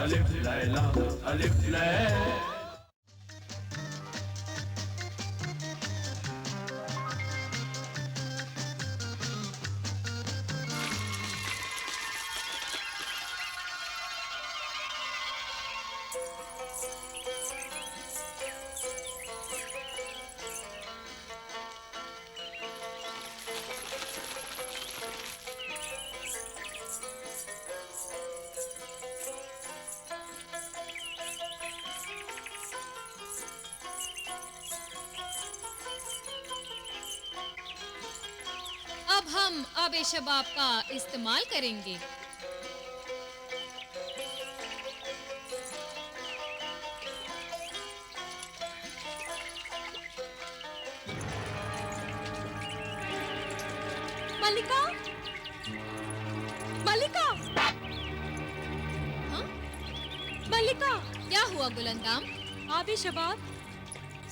अलिफ लैला अलिफ लैला। अब हम आबे शबाब का इस्तेमाल करेंगे। मल्लिका, मल्लिका, हाँ? मल्लिका, क्या हुआ गुलंदाम? आबे शबाब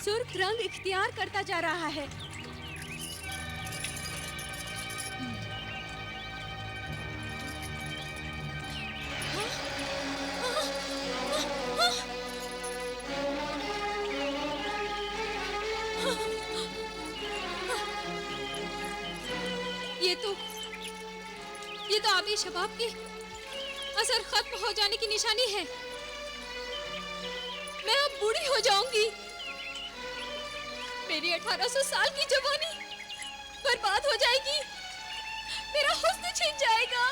सुर्ख रंग इख्तियार करता जा रहा है। ये तो आबे शबाब के असर खत्म हो जाने की निशानी है। मैं अब बूढ़ी हो जाऊंगी। मेरी 1800 साल की जवानी बर्बाद हो जाएगी। मेरा हुस्न छिन जाएगा।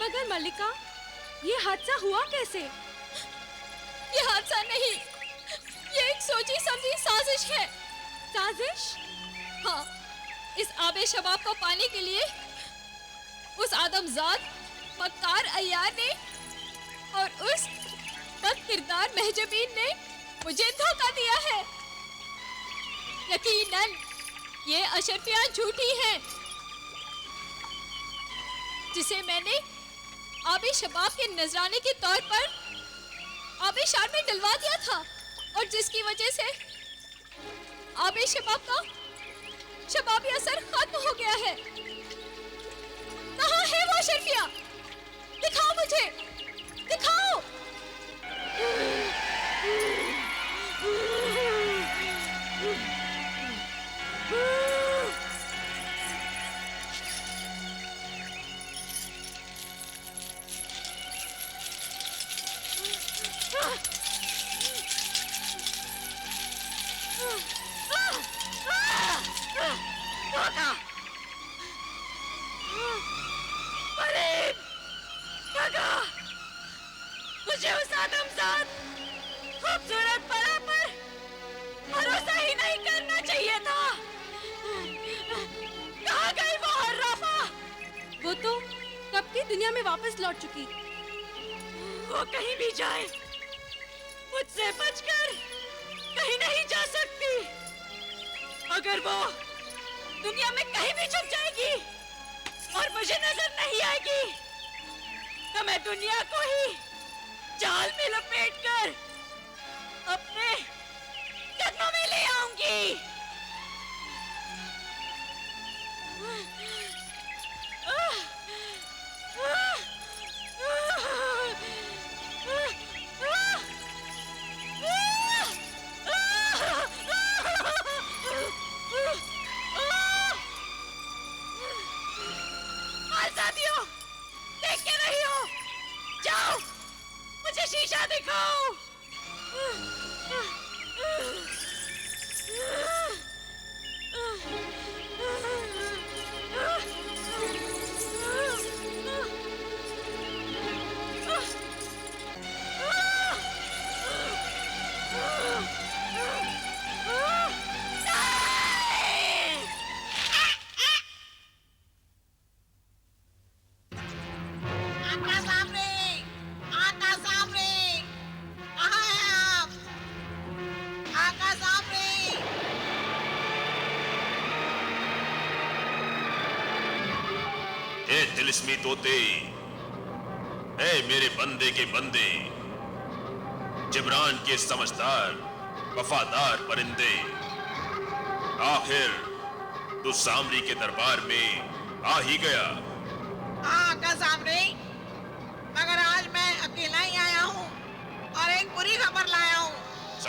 मगर मल्लिका, ये हादसा हुआ कैसे? ये हादसा नहीं, ये एक सोची समझी साजिश है। साजिश? हाँ, इस आबे शबाब को पाने के लिए उस आदमजाद मक्कार अय्यार ने और उस बदकिरदार महजबीन ने मुझे धोखा दिया है। यकीनन ये अशरफियां झूठी हैं, जिसे मैंने आबे शबाब के नजराने के तौर पर आबेशार में डलवा दिया था और जिसकी वजह से आबे शबाब का शबाबी असर खत्म हो गया है। कहाँ है वो अशरफिया? दिखाओ मुझे, दिखाओ। मुझे उस आदमजाद खूबसूरत परा पर भरोसा ही नहीं करना चाहिए था। कहाँ गई वो हर्राफा? वो तो कब की दुनिया में वापस लौट चुकी। वो कहीं भी जाए, मुझसे बचकर कहीं नहीं जा सकती। अगर वो दुनिया में कहीं भी छुप जाएगी और मुझे नजर नहीं आएगी, तो मैं दुनिया को ही जाल में लपेटकर अपने कदमों में ले आऊंगी। आजादियों, देख के रही हो? जाओ, मुझे शीशा दिखाओ। तिलिस्मी तोते, ऐ मेरे बंदे के बंदे, जिब्रान के समझदार वफादार परिंदे, आखिर तू सामरी के दरबार में आ ही गया। हाँ का सामरी, मगर आज मैं अकेला ही आया हूँ।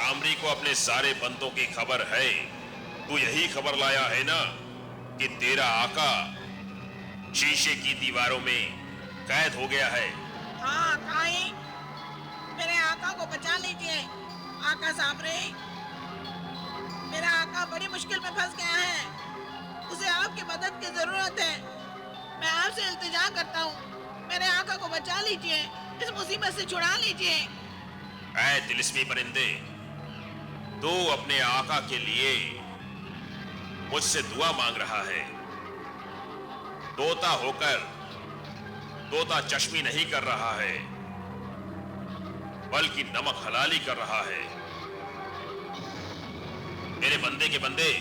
सामरी को अपने सारे बंदों की खबर है। तू यही खबर लाया है ना कि तेरा आका शीशे की दीवारों में कैद हो गया है। हाँ काई, मेरे आका को बचा लीजिए। आका सामरे, मेरा आका बड़ी मुश्किल में फंस गया है। उसे आपकी मदद की जरूरत है। मैं आपसे इल्तिजा करता हूँ, मेरे आका को बचा लीजिए, इस मुसीबत से छुड़ा लीजिए। ऐ तिलिस्मी परिंदे, तू अपने आका के लिए मुझसे दुआ मांग रहा है। तोता होकर तोता चश्मी नहीं कर रहा है, बल्कि नमक हलाली कर रहा है। मेरे बंदे के बंदे,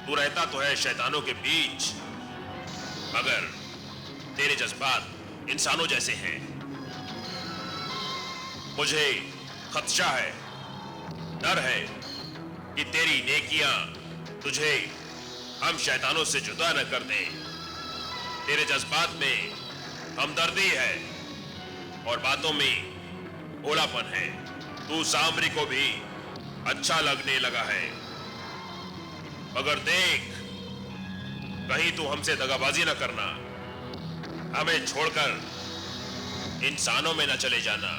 तू रहता तो है शैतानों के बीच, मगर तेरे जज्बात इंसानों जैसे हैं। मुझे खदशा है, डर है कि तेरी नेकियां तुझे हम शैतानों से जुदा न कर दें। तेरे जज्बात में हमदर्दी है और बातों में भोलापन है। तू सामरी को भी अच्छा लगने लगा है, मगर देख कहीं तू हमसे दगाबाजी न करना, हमें छोड़कर इंसानों में न चले जाना।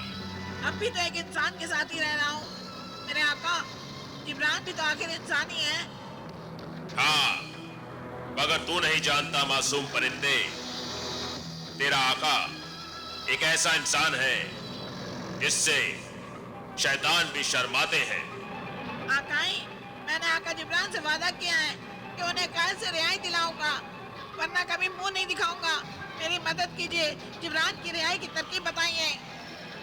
अब भी तो एक इंसान के साथ ही रह रहा हूँ। मेरे आका जिब्रान भी तो आखिर इंसान ही है। हाँ, मगर तू नहीं जानता मासूम परिंदे, तेरा आका एक ऐसा इंसान है जिससे शैतान भी शर्माते हैं। आकाई, मैंने आका जिब्रान से वादा किया है कि उन्हें कैद से रिहाई दिलाऊंगा, वरना कभी मुंह नहीं दिखाऊंगा। मेरी मदद कीजिए, जिब्रान की रिहाई की तरकीब बताइए।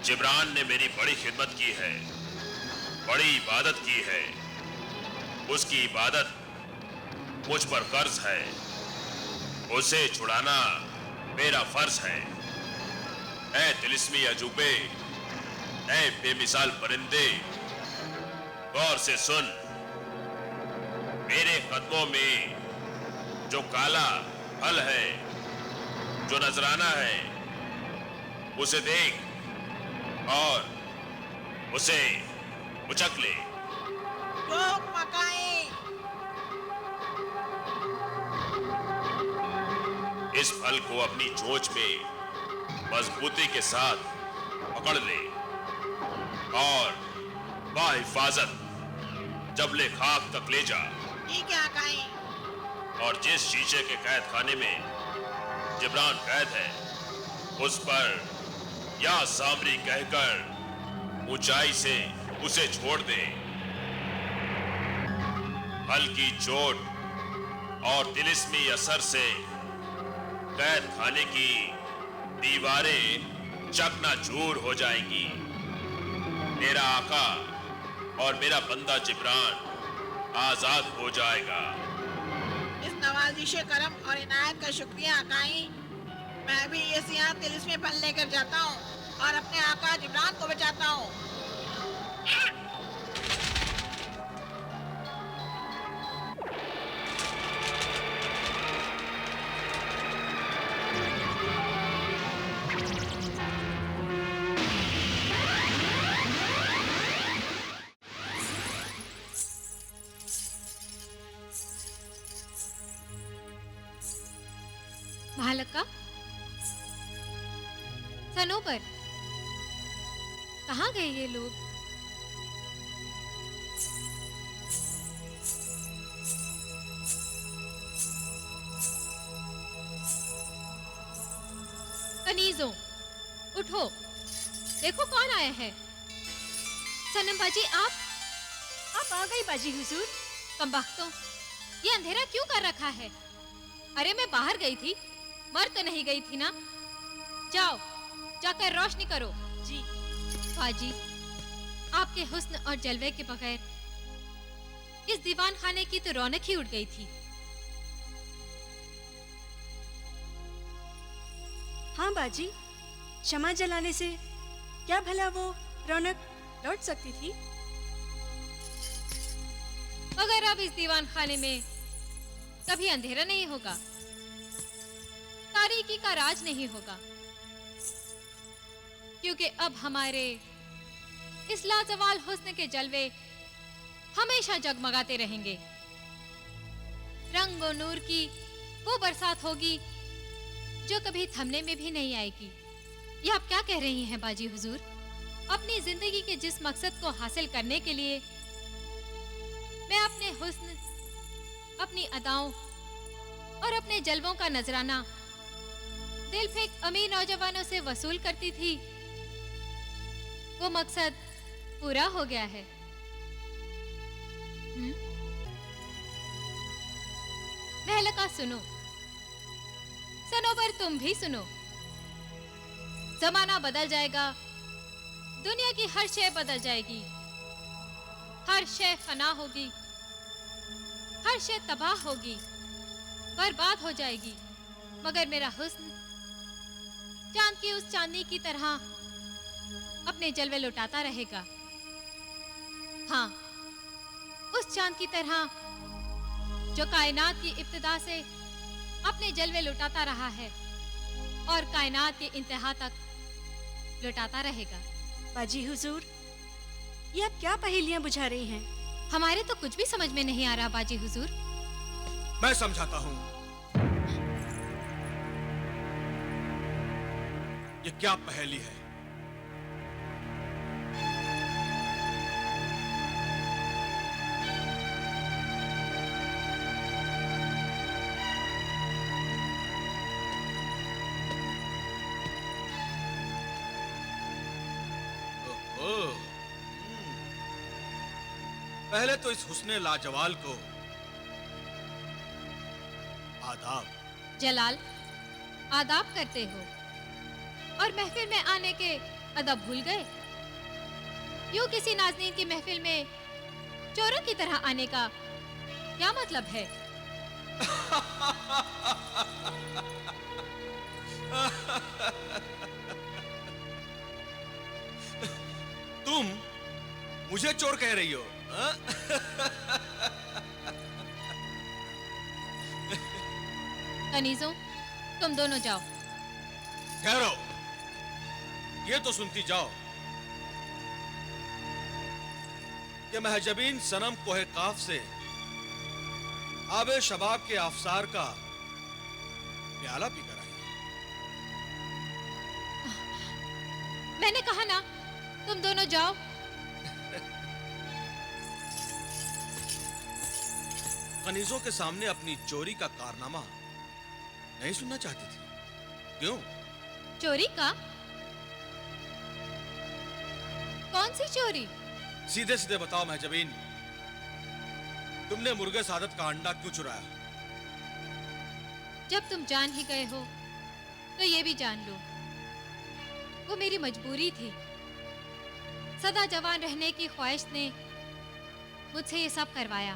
जिब्रान ने मेरी बड़ी खिदमत की है, बड़ी इबादत की है। उसकी इबादत मुझ पर कर्ज है, उसे छुड़ाना मेरा फर्ज है। ऐ तिलिस्मी अजूबे, ऐ बेमिसाल परिंदे, गौर से सुन। मेरे कदमों में जो काला फल है, जो नजराना है, उसे देख और उसे उचक ले। जो मकाई, इस फल को अपनी चोंच में मजबूती के साथ पकड़ ले और बाहिफाजत जबले खाक तक ले जा। ठीक है आकाई। और जिस शीशे के कैद खाने में जिब्रान कैद है, उस पर या सामरी कहकर ऊंचाई से उसे छोड़ दे। हल्की चोट और तिलिस्मी असर से कैद खाने की दीवारें चकनाचूर हो जाएंगी। मेरा आका और मेरा बंदा जिब्रान आजाद हो जाएगा। इस नवाजिश करम और इनायत का शुक्रिया आकाई। मैं भी ये सियाह तिलिस्मी फल लेकर जाता हूँ और अपने आका जिब्रान को बचाता हूँ। महालक्का, सनोबर, कहाँ गए ये लोग? कनीजों, उठो, देखो कौन आया है। सनम बाजी, आप आ गई बाजी हुजूर। कमबख्तों, ये अंधेरा क्यों कर रखा है? अरे मैं बाहर गई थी, मर तो नहीं गई थी ना? जाओ, जाकर रोशनी करो। जी। बाजी, आपके हुस्न और जलवे के बगैर इस दीवान खाने की तो रौनक ही उड़ गई थी। हाँ बाजी, शमा जलाने से क्या भला वो रौनक लौट सकती थी? मगर अब इस दीवान खाने में कभी अंधेरा नहीं होगा, तारीकी का राज नहीं होगा, क्योंकि अब हमारे इस लाजवाल हुस्न के जलवे हमेशा जगमगाते रहेंगे। रंग और नूर की वो बरसात होगी जो कभी थमने में भी नहीं आएगी। ये आप क्या कह रही हैं बाजी हुजूर? अपनी जिंदगी के जिस मकसद को हासिल करने के लिए मैं अपने हुस्न, अपनी अदाओं और अपने जलवों का नजराना दिल फेंक अमीर नौजवानों से वसूल करती थी, वो मकसद पूरा हो गया है। महलका सुनो, सनोबर तुम भी सुनो। जमाना बदल जाएगा, दुनिया की हर शय बदल जाएगी, हर शय फना होगी, हर शय तबाह होगी, बर्बाद हो जाएगी, मगर मेरा हुस्न चांद की उस चांदनी की तरह अपने जलवे लुटाता रहेगा। हाँ, उस चांद की तरह जो कायनात की इब्तिदा से अपने जलवे लुटाता रहा है और कायनात के इंतहा तक लुटाता रहेगा। बाजी हुजूर, ये आप क्या पहेलियां बुझा रही हैं? हमारे तो कुछ भी समझ में नहीं आ रहा बाजी हुजूर। मैं समझाता हूँ। ये क्या पहेली है? ओहो, पहले तो इस हुस्ने लाजवाल को आदाब। जलाल, आदाब करते हो और महफिल में आने के अदब भूल गए। यूं किसी नाज़नीन की महफिल में चोरों की तरह आने का क्या मतलब है? तुम मुझे चोर कह रही हो? कनीजों, तुम दोनों जाओ। ठहरो, ये तो सुनती जाओ कि महजबीन सनम कोहे काफ से आबे शबाब के आफसार का प्याला पीकर आई है। मैंने कहा ना, तुम दोनों जाओ। कनीजों के सामने अपनी चोरी का कारनामा नहीं सुनना चाहती थी, क्यों? चोरी का? कौन सी चोरी? सीधे सीधे बताओ महजबीन, तुमने मुर्गे सादत का अंडा क्यों चुराया? जब तुम जान ही गए हो तो ये भी जान लो, वो मेरी मजबूरी थी। सदा जवान रहने की ख्वाहिश ने मुझसे ये सब करवाया।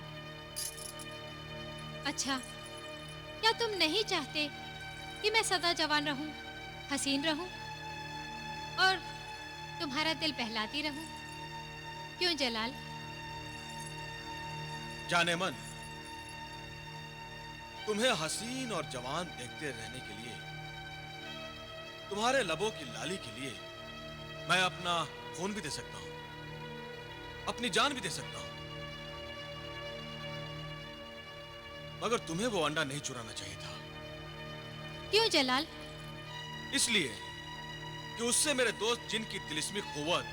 अच्छा, क्या तुम नहीं चाहते कि मैं सदा जवान रहूं, हसीन रहूं और तुम्हारा दिल बहलाती रहूं? क्यों जलाल? जाने मन, तुम्हें हसीन और जवान देखते रहने के लिए, तुम्हारे लबों की लाली के लिए मैं अपना खून भी दे सकता हूं, अपनी जान भी दे सकता हूं, मगर तुम्हें वो अंडा नहीं चुराना चाहिए था। क्यों जलाल? इसलिए कि उससे मेरे दोस्त जिन की तिलिस्मी कुव्वत,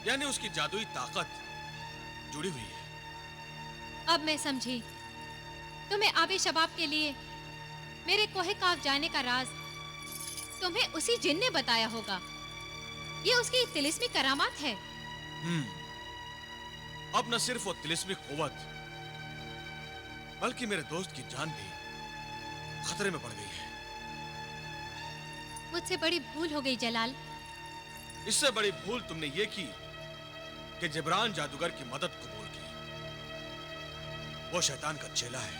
यानी उसकी जादुई ताकत जुड़ी हुई है। अब मैं समझी, तुम्हें आबे शबाब के लिए मेरे कोहे काफ जाने का राज तुम्हें उसी जिन ने बताया होगा। ये उसकी तिलिस्मी करामात है। अब न सिर्फ वो तिलिस्मी कुव्वत, बल्कि मेरे दोस्त की जान भी खतरे में पड़ गई है। मुझसे बड़ी भूल हो गई जलाल। इससे बड़ी भूल तुमने ये की कि जिब्रान जादूगर की मदद कबूल की। वो शैतान का चेला है,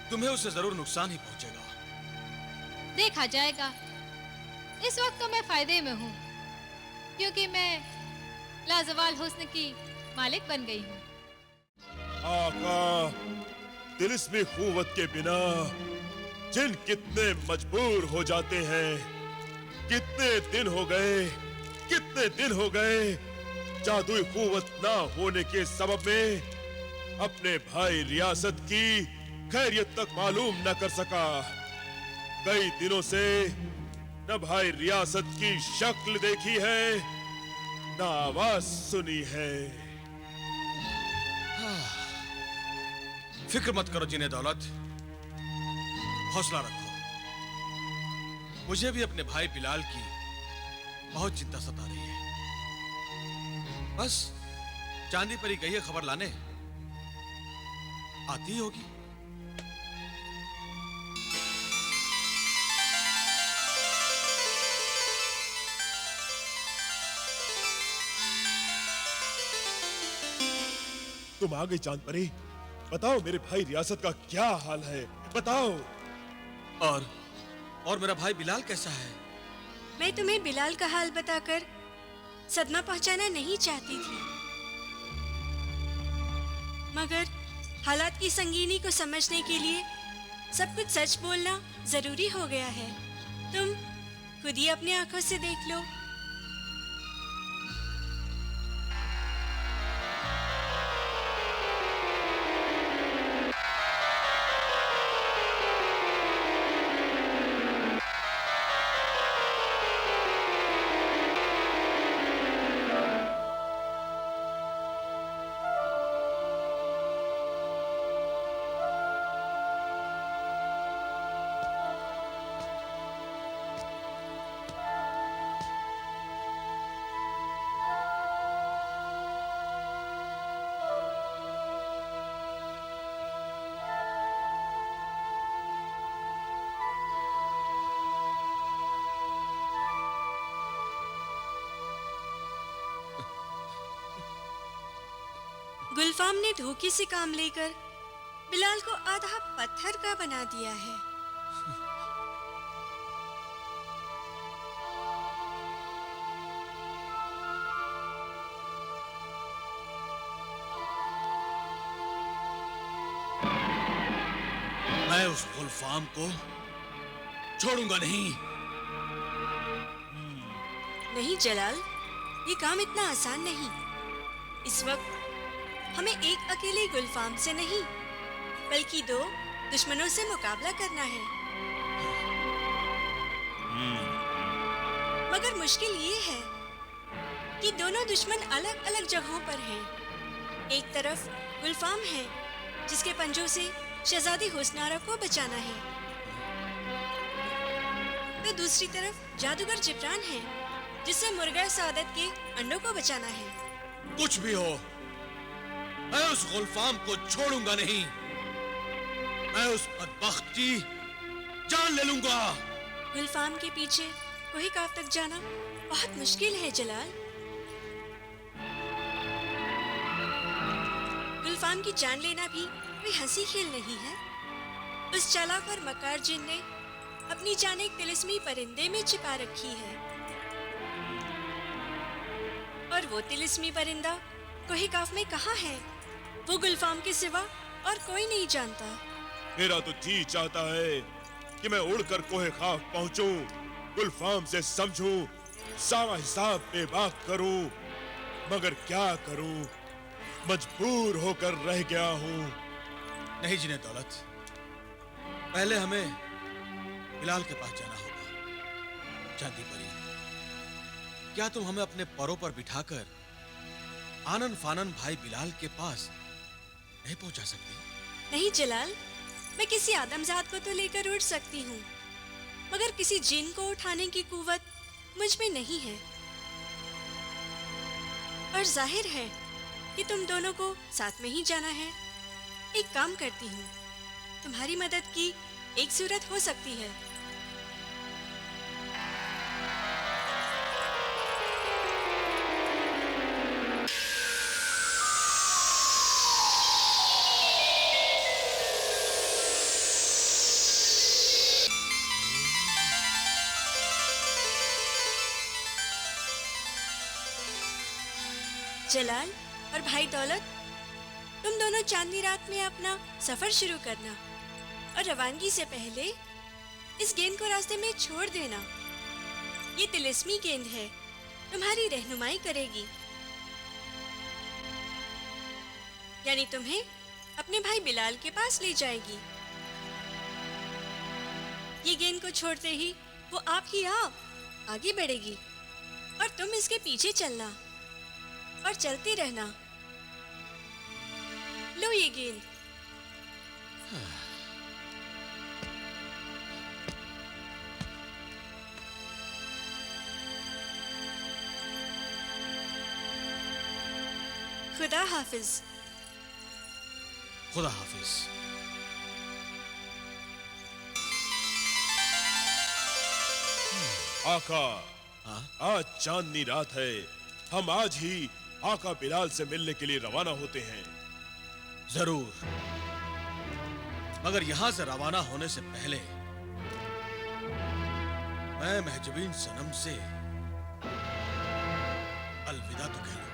तुम्हें उससे जरूर नुकसान ही पहुंचेगा। देखा जाएगा। इस वक्त तो मैं फायदे में हूँ, क्योंकि मैं लाजवाल हुस्न की मालिक बन गई हूँ। आका, तिलिस्मी कुव्वत के बिना जिन कितने मजबूर हो जाते हैं। कितने दिन हो गए, कितने कितने दिन हो गए जादुई कुव्वत ना होने के सबब में अपने भाई रियासत की खैरियत तक मालूम न कर सका। कई दिनों से न भाई रियासत की शक्ल देखी है न आवाज सुनी है। फिक्र मत करो जिन्हें दौलत, हौसला रखो। मुझे भी अपने भाई बिलाल की बहुत चिंता सता रही है। बस चांदी परी गई है खबर लाने, आती ही होगी। तुम आ गई चांद परी, बताओ मेरे भाई रियासत का क्या हाल है, बताओ। और मेरा भाई बिलाल कैसा है? मैं तुम्हें बिलाल का हाल बताकर सदमा पहुंचाना नहीं चाहती थी, मगर हालात की संगीनी को समझने के लिए सब कुछ सच बोलना जरूरी हो गया है। तुम खुद ही अपनी आंखों से देख लो। गुलफाम ने धोखे से काम लेकर बिलाल को आधा पत्थर का बना दिया है। मैं उस गुलफाम को छोड़ूंगा नहीं। नहीं जलाल, ये काम इतना आसान नहीं। इस वक्त हमें एक अकेले गुलफाम से नहीं बल्कि 2 दुश्मनों से मुकाबला करना है। मगर मुश्किल ये है कि दोनों दुश्मन अलग अलग जगहों पर हैं। एक तरफ गुलफाम है जिसके पंजों से शहजादी हुस्नारा को बचाना है, तो दूसरी तरफ जादूगर जिब्रान है जिससे मुर्गा सादत के अंडों को बचाना है। कुछ भी हो, मैं उस गुलफाम को छोड़ूंगा नहीं। मैं उस बदबख्त की जान ले लूंगा। गुलफाम के पीछे कोई काफ तक जाना बहुत मुश्किल है जलाल। गुलफाम की जान लेना भी कोई हंसी खेल नहीं है। उस चालाक और मकार जिन ने अपनी जान एक तिलिस्मी परिंदे में छिपा रखी है, और वो तिलिस्मी परिंदा कोई काफ में कहाँ है, वो गुलफाम के सिवा और कोई नहीं जानता। मेरा तो जी चाहता है कि मैं उड़कर कोहे खाफ पहुंचूं, गुलफाम से समझूं, सारा हिसाब बेबाक करूं, मगर क्या करूं, मजबूर होकर रह गया हूं। नहीं जिन्हें दौलत, पहले हमें बिलाल के पास जाना होगा। चांदी परी, क्या तुम हमें अपने परों पर बिठाकर आनन फानन भाई बिलाल के पास नहीं पहुंचा सकती? नहीं जलाल, मैं किसी आदमजात को तो लेकर उड़ सकती हूँ, मगर किसी जिन को उठाने की कुव्वत मुझ में नहीं है। और जाहिर है कि तुम दोनों को साथ में ही जाना है। एक काम करती हूँ, तुम्हारी मदद की एक सूरत हो सकती है। जलाल और भाई दौलत, तुम दोनों चांदनी रात में अपना सफर शुरू करना, और रवानगी से पहले इस गेंद को रास्ते में छोड़ देना। ये तिलिस्मी गेंद है तुम्हारी रहनुमाई करेगी, यानी तुम्हें अपने भाई बिलाल के पास ले जाएगी। ये गेंद को छोड़ते ही वो आप ही आप आगे बढ़ेगी और तुम इसके पीछे चलना और चलते रहना। लो ये गेंद। खुदा हाफिज। खुदा हाफिज। आका, हाँ? आज चांदनी रात है। हम आज ही आका बिलाल से मिलने के लिए रवाना होते हैं। जरूर, मगर यहां से रवाना होने से पहले मैं महजबीन सनम से अलविदा तो कह लूं।